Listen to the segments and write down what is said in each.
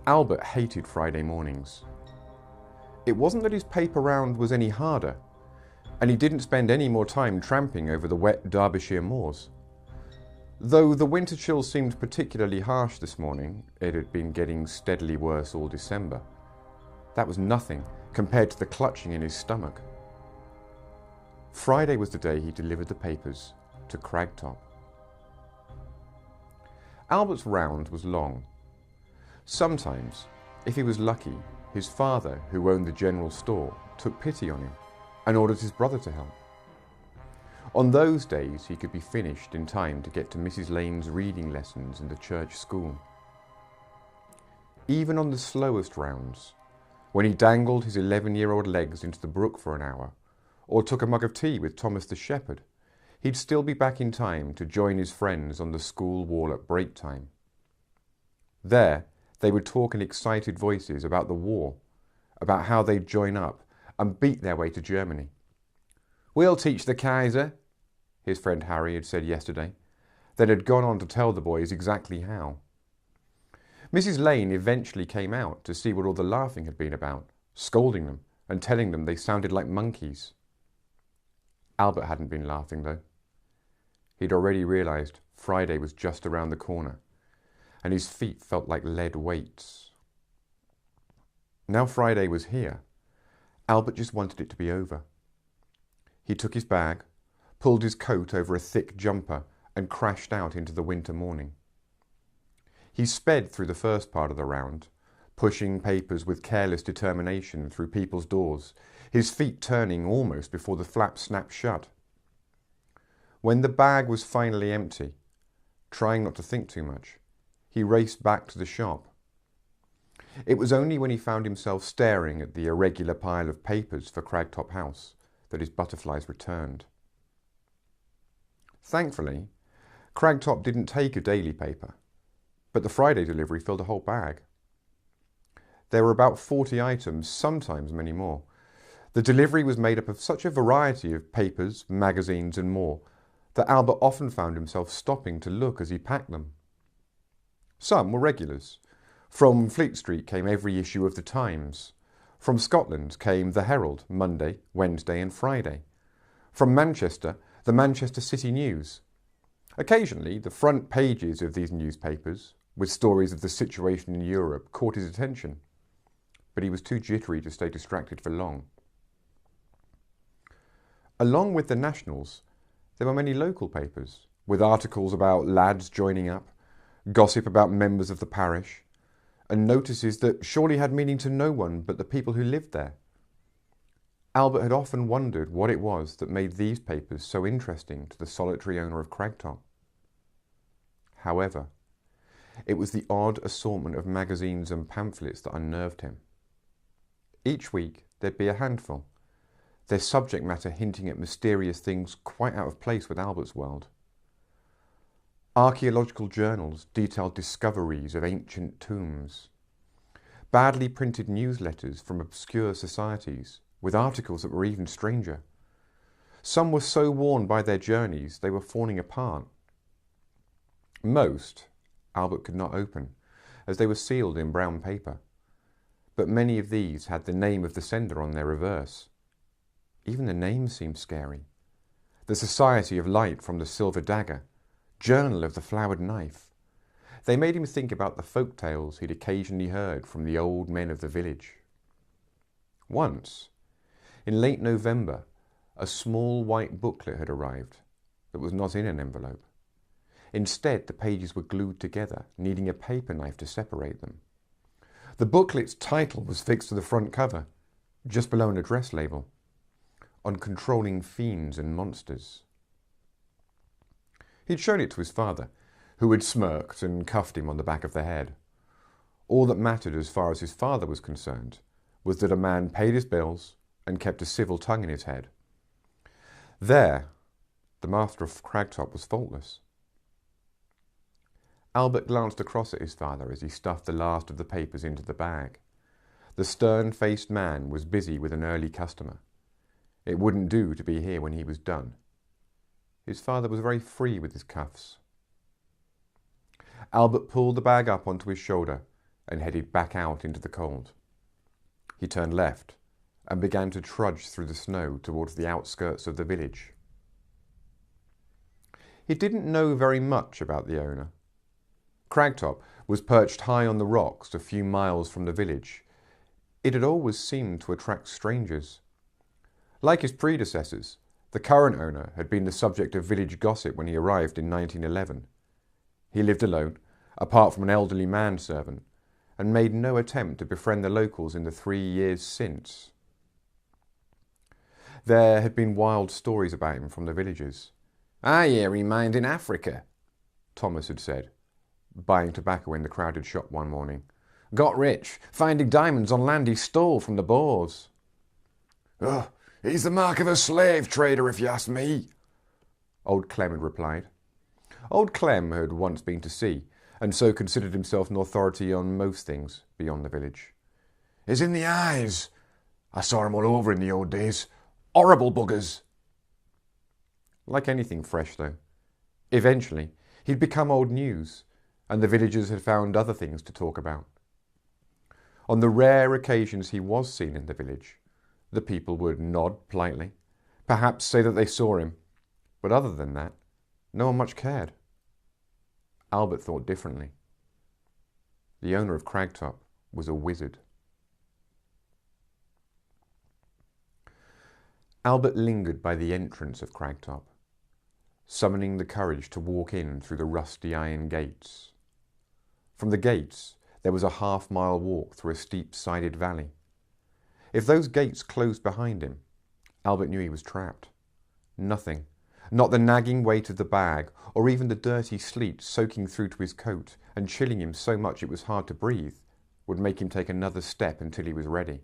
Albert hated Friday mornings. It wasn't that his paper round was any harder, and he didn't spend any more time tramping over the wet Derbyshire moors. Though the winter chill seemed particularly harsh this morning, it had been getting steadily worse all December. That was nothing compared to the clutching in his stomach. Friday was the day he delivered the papers to Cragtop. Albert's round was long. Sometimes, if he was lucky, his father, who owned the general store, took pity on him and ordered his brother to help. On those days, he could be finished in time to get to Mrs. Lane's reading lessons in the church school. Even on the slowest rounds, when he dangled his 11-year-old legs into the brook for an hour, or took a mug of tea with Thomas the shepherd, he'd still be back in time to join his friends on the school wall at break time. There, they would talk in excited voices about the war, about how they'd join up and beat their way to Germany. "We'll teach the Kaiser," his friend Harry had said yesterday, then had gone on to tell the boys exactly how. Mrs. Lane eventually came out to see what all the laughing had been about, scolding them and telling them they sounded like monkeys. Albert hadn't been laughing, though. He'd already realised Friday was just around the corner, and his feet felt like lead weights. Now Friday was here, Albert just wanted it to be over. He took his bag, pulled his coat over a thick jumper, and crashed out into the winter morning. He sped through the first part of the round, pushing papers with careless determination through people's doors, his feet turning almost before the flap snapped shut. When the bag was finally empty, trying not to think too much, he raced back to the shop. It was only when he found himself staring at the irregular pile of papers for Cragtop House that his butterflies returned. Thankfully, Cragtop didn't take a daily paper, but the Friday delivery filled a whole bag. There were about 40 items, sometimes many more. The delivery was made up of such a variety of papers, magazines and more that Albert often found himself stopping to look as he packed them. Some were regulars. From Fleet Street came every issue of the Times. From Scotland came the Herald, Monday, Wednesday and Friday. From Manchester, the Manchester City News. Occasionally, the front pages of these newspapers, with stories of the situation in Europe, caught his attention, but he was too jittery to stay distracted for long. Along with the nationals, there were many local papers, with articles about lads joining up, gossip about members of the parish, and notices that surely had meaning to no one but the people who lived there. Albert had often wondered what it was that made these papers so interesting to the solitary owner of Cragtop. However, it was the odd assortment of magazines and pamphlets that unnerved him. Each week there'd be a handful, their subject matter hinting at mysterious things quite out of place with Albert's world. Archaeological journals detailed discoveries of ancient tombs. Badly printed newsletters from obscure societies, with articles that were even stranger. Some were so worn by their journeys they were falling apart. Most Albert could not open, as they were sealed in brown paper. But many of these had the name of the sender on their reverse. Even the name seemed scary. The Society of Light from the Silver Dagger, Journal of the Flowered Knife. They made him think about the folk tales he'd occasionally heard from the old men of the village. Once, in late November, a small white booklet had arrived that was not in an envelope. Instead, the pages were glued together, needing a paper knife to separate them. The booklet's title was fixed to the front cover, just below an address label, on controlling fiends and monsters. He'd shown it to his father, who had smirked and cuffed him on the back of the head. All that mattered as far as his father was concerned was that a man paid his bills and kept a civil tongue in his head. There, the master of Cragtop was faultless. Albert glanced across at his father as he stuffed the last of the papers into the bag. The stern-faced man was busy with an early customer. It wouldn't do to be here when he was done. His father was very free with his cuffs. Albert pulled the bag up onto his shoulder and headed back out into the cold. He turned left and began to trudge through the snow towards the outskirts of the village. He didn't know very much about the owner. Cragtop was perched high on the rocks a few miles from the village. It had always seemed to attract strangers. Like his predecessors, the current owner had been the subject of village gossip when he arrived in 1911. He lived alone, apart from an elderly manservant, and made no attempt to befriend the locals in the 3 years since. There had been wild stories about him from the villagers. "I hear he mined in Africa," Thomas had said, buying tobacco in the crowded shop one morning. "Got rich, finding diamonds on land he stole from the Boers." "Oh, he's the mark of a slave trader, if you ask me," Old Clem had replied. Old Clem had once been to sea, and so considered himself an authority on most things beyond the village. "It's in the eyes. I saw 'em all over in the old days. Horrible buggers." Like anything fresh, though, eventually he'd become old news, and the villagers had found other things to talk about. On the rare occasions he was seen in the village, the people would nod politely, perhaps say that they saw him, but other than that, no one much cared. Albert thought differently. The owner of Cragtop was a wizard. Albert lingered by the entrance of Cragtop, summoning the courage to walk in through the rusty iron gates. From the gates, there was a half-mile walk through a steep-sided valley. If those gates closed behind him, Albert knew he was trapped. Nothing, not the nagging weight of the bag, or even the dirty sleet soaking through to his coat and chilling him so much it was hard to breathe, would make him take another step until he was ready.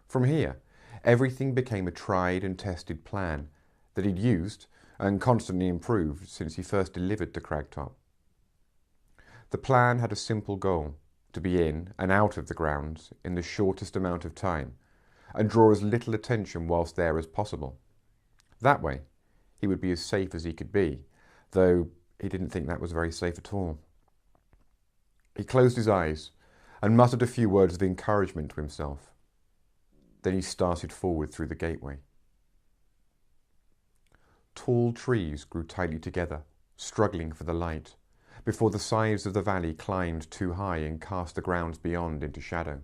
From here, everything became a tried and tested plan that he'd used and constantly improved since he first delivered to Cragtop. The plan had a simple goal: to be in and out of the grounds in the shortest amount of time and draw as little attention whilst there as possible. That way, he would be as safe as he could be, though he didn't think that was very safe at all. He closed his eyes and muttered a few words of encouragement to himself. Then he started forward through the gateway. Tall trees grew tightly together, struggling for the light, before the sides of the valley climbed too high and cast the grounds beyond into shadow.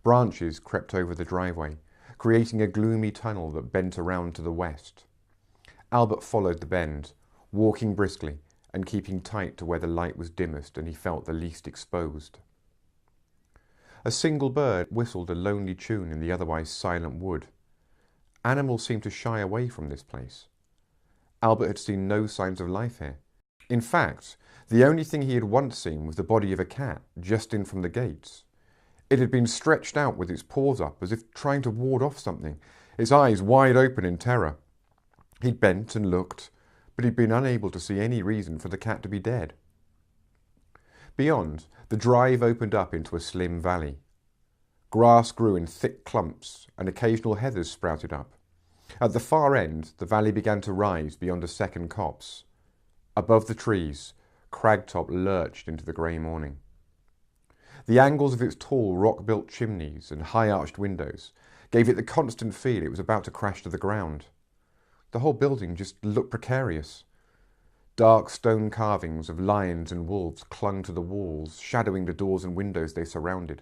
Branches crept over the driveway, creating a gloomy tunnel that bent around to the west. Albert followed the bend, walking briskly and keeping tight to where the light was dimmest and he felt the least exposed. A single bird whistled a lonely tune in the otherwise silent wood. Animals seemed to shy away from this place. Albert had seen no signs of life here. In fact, the only thing he had once seen was the body of a cat just in from the gates. It had been stretched out with its paws up as if trying to ward off something, its eyes wide open in terror. He'd bent and looked, but he'd been unable to see any reason for the cat to be dead. Beyond, the drive opened up into a slim valley. Grass grew in thick clumps and occasional heathers sprouted up. At the far end, the valley began to rise beyond a second copse. Above the trees, Cragtop lurched into the grey morning. The angles of its tall rock-built chimneys and high-arched windows gave it the constant feel it was about to crash to the ground. The whole building just looked precarious. Dark stone carvings of lions and wolves clung to the walls, shadowing the doors and windows they surrounded.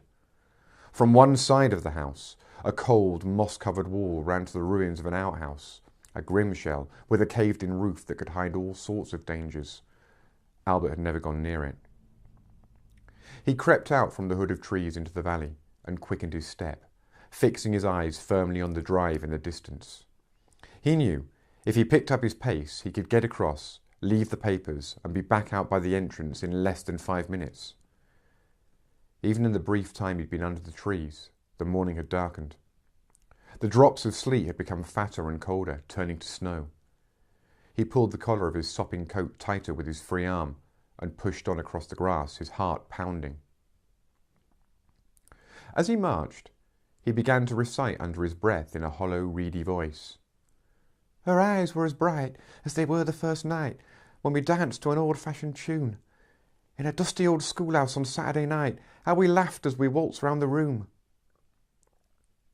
From one side of the house, a cold, moss-covered wall ran to the ruins of an outhouse, a grim shell with a caved-in roof that could hide all sorts of dangers. Albert had never gone near it. He crept out from the hood of trees into the valley and quickened his step, fixing his eyes firmly on the drive in the distance. He knew if he picked up his pace, he could get across, leave the papers, and be back out by the entrance in less than 5 minutes. Even in the brief time he'd been under the trees, the morning had darkened. The drops of sleet had become fatter and colder, turning to snow. He pulled the collar of his sopping coat tighter with his free arm and pushed on across the grass, his heart pounding. As he marched, he began to recite under his breath in a hollow, reedy voice. "Her eyes were as bright as they were the first night when we danced to an old-fashioned tune. In a dusty old schoolhouse on Saturday night, how we laughed as we waltzed round the room.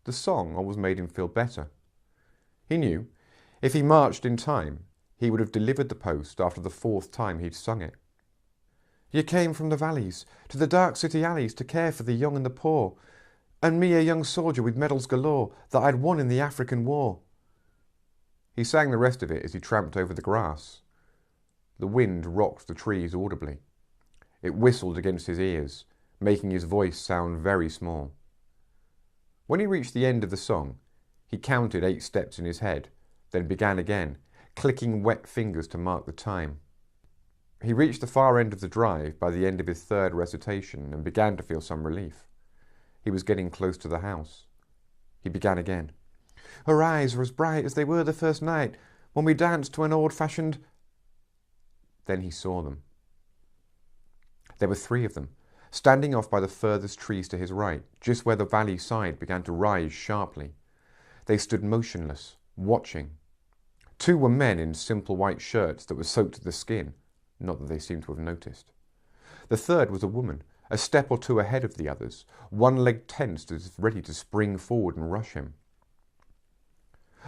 The song always made him feel better. He knew, if he marched in time, he would have delivered the post after the 4th time he'd sung it. You came from the valleys, to the dark city alleys to care for the young and the poor, and me a young soldier with medals galore that I'd won in the African war. He sang the rest of it as he tramped over the grass. The wind rocked the trees audibly. It whistled against his ears, making his voice sound very small. When he reached the end of the song, he counted 8 steps in his head, then began again, clicking wet fingers to mark the time. He reached the far end of the drive by the end of his 3rd recitation and began to feel some relief. He was getting close to the house. He began again. Her eyes were as bright as they were the first night when we danced to an old-fashioned... Then he saw them. There were 3 of them, standing off by the furthest trees to his right, just where the valley side began to rise sharply. They stood motionless, watching. 2 were men in simple white shirts that were soaked to the skin, not that they seemed to have noticed. The 3rd was a woman, a step or 2 ahead of the others, one leg tensed as if ready to spring forward and rush him.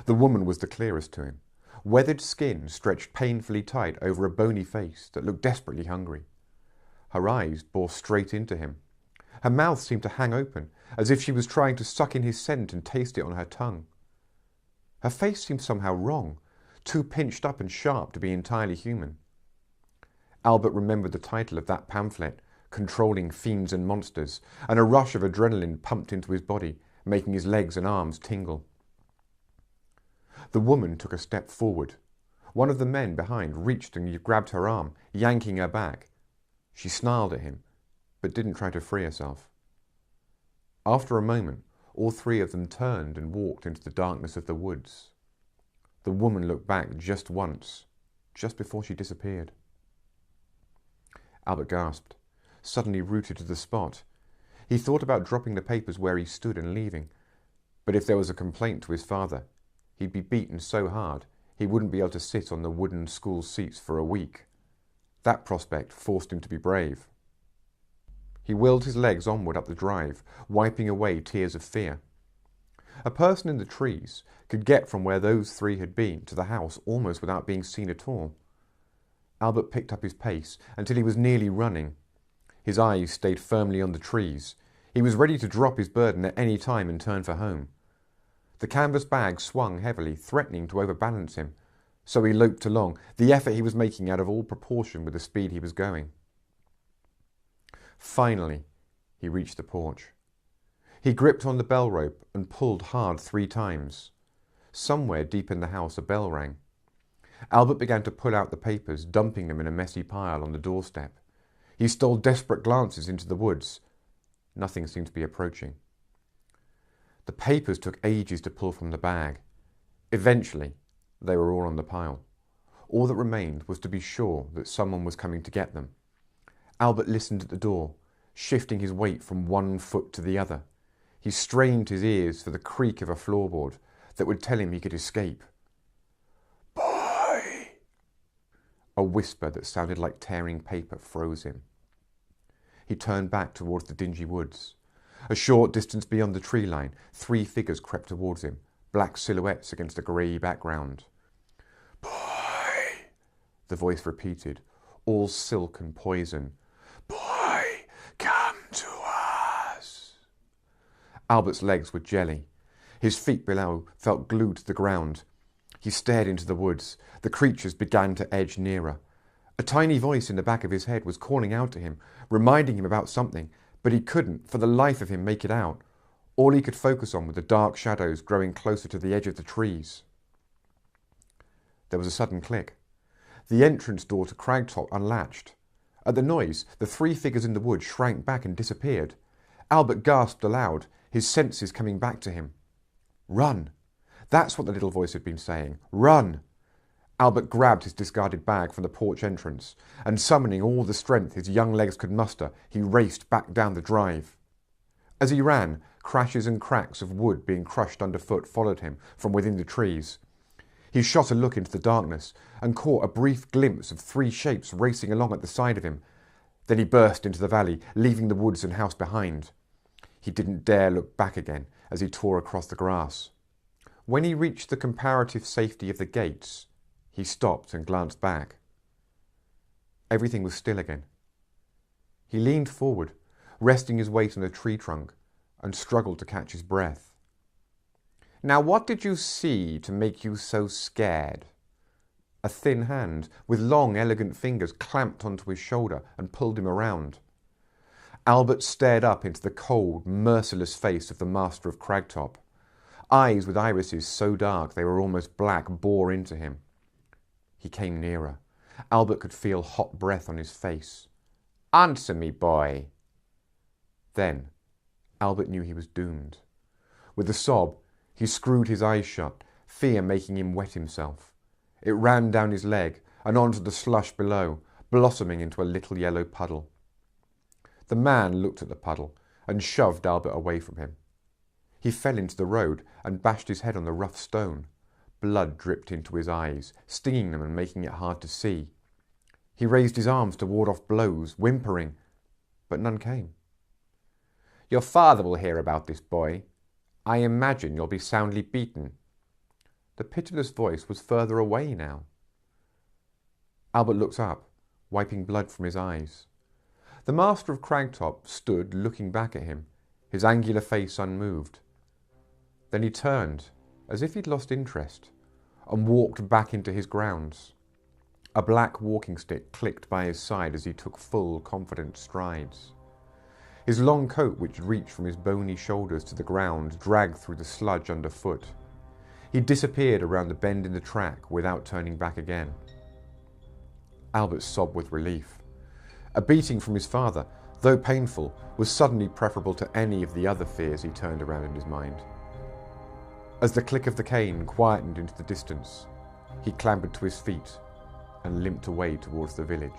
The woman was the clearest to him. Weathered skin stretched painfully tight over a bony face that looked desperately hungry. Her eyes bore straight into him. Her mouth seemed to hang open, as if she was trying to suck in his scent and taste it on her tongue. Her face seemed somehow wrong, too pinched up and sharp to be entirely human. Albert remembered the title of that pamphlet, Controlling Fiends and Monsters, and a rush of adrenaline pumped into his body, making his legs and arms tingle. The woman took a step forward. One of the men behind reached and grabbed her arm, yanking her back. She snarled at him, but didn't try to free herself. After a moment, all 3 of them turned and walked into the darkness of the woods. The woman looked back just once, just before she disappeared. Albert gasped, suddenly rooted to the spot. He thought about dropping the papers where he stood and leaving, but if there was a complaint to his father, he'd be beaten so hard he wouldn't be able to sit on the wooden school seats for a week. That prospect forced him to be brave. He willed his legs onward up the drive, wiping away tears of fear. A person in the trees could get from where those 3 had been to the house almost without being seen at all. Albert picked up his pace until he was nearly running. His eyes stayed firmly on the trees. He was ready to drop his burden at any time and turn for home. The canvas bag swung heavily, threatening to overbalance him, so he loped along, the effort he was making out of all proportion with the speed he was going. Finally, he reached the porch. He gripped on the bell rope and pulled hard 3 times. Somewhere deep in the house a bell rang. Albert began to pull out the papers, dumping them in a messy pile on the doorstep. He stole desperate glances into the woods. Nothing seemed to be approaching. The papers took ages to pull from the bag. Eventually, they were all on the pile. All that remained was to be sure that someone was coming to get them. Albert listened at the door, shifting his weight from one foot to the other. He strained his ears for the creak of a floorboard that would tell him he could escape. "Boy!" A whisper that sounded like tearing paper froze him. He turned back towards the dingy woods. A short distance beyond the tree line, 3 figures crept towards him, black silhouettes against a grey background. "Boy!" the voice repeated, all silk and poison. "Boy, come to us!" Albert's legs were jelly. His feet below felt glued to the ground. He stared into the woods. The creatures began to edge nearer. A tiny voice in the back of his head was calling out to him, reminding him about something, but he couldn't, for the life of him, make it out. All he could focus on were the dark shadows growing closer to the edge of the trees. There was a sudden click. The entrance door to Cragtop unlatched. At the noise, the 3 figures in the wood shrank back and disappeared. Albert gasped aloud, his senses coming back to him. "Run!" That's what the little voice had been saying. "Run!" Albert grabbed his discarded bag from the porch entrance, and summoning all the strength his young legs could muster, he raced back down the drive. As he ran, crashes and cracks of wood being crushed underfoot followed him from within the trees. He shot a look into the darkness and caught a brief glimpse of 3 shapes racing along at the side of him. Then he burst into the valley, leaving the woods and house behind. He didn't dare look back again as he tore across the grass. When he reached the comparative safety of the gates, he stopped and glanced back. Everything was still again. He leaned forward, resting his weight on a tree trunk, and struggled to catch his breath. "Now what did you see to make you so scared?" A thin hand, with long, elegant fingers, clamped onto his shoulder and pulled him around. Albert stared up into the cold, merciless face of the master of Cragtop. Eyes with irises so dark they were almost black bore into him. He came nearer. Albert could feel hot breath on his face. "Answer me, boy." Then, Albert knew he was doomed. With a sob, he screwed his eyes shut, fear making him wet himself. It ran down his leg and onto the slush below, blossoming into a little yellow puddle. The man looked at the puddle and shoved Albert away from him. He fell into the road and bashed his head on the rough stone. Blood dripped into his eyes, stinging them and making it hard to see. He raised his arms to ward off blows, whimpering, but none came. "Your father will hear about this, boy. I imagine you'll be soundly beaten." The pitiless voice was further away now. Albert looked up, wiping blood from his eyes. The master of Cragtop stood looking back at him, his angular face unmoved. Then he turned, as if he'd lost interest, and walked back into his grounds. A black walking stick clicked by his side as he took full, confident strides. His long coat, which reached from his bony shoulders to the ground, dragged through the sludge underfoot. He disappeared around the bend in the track without turning back again. Albert sobbed with relief. A beating from his father, though painful, was suddenly preferable to any of the other fears he turned around in his mind. As the click of the cane quietened into the distance, he clambered to his feet and limped away towards the village.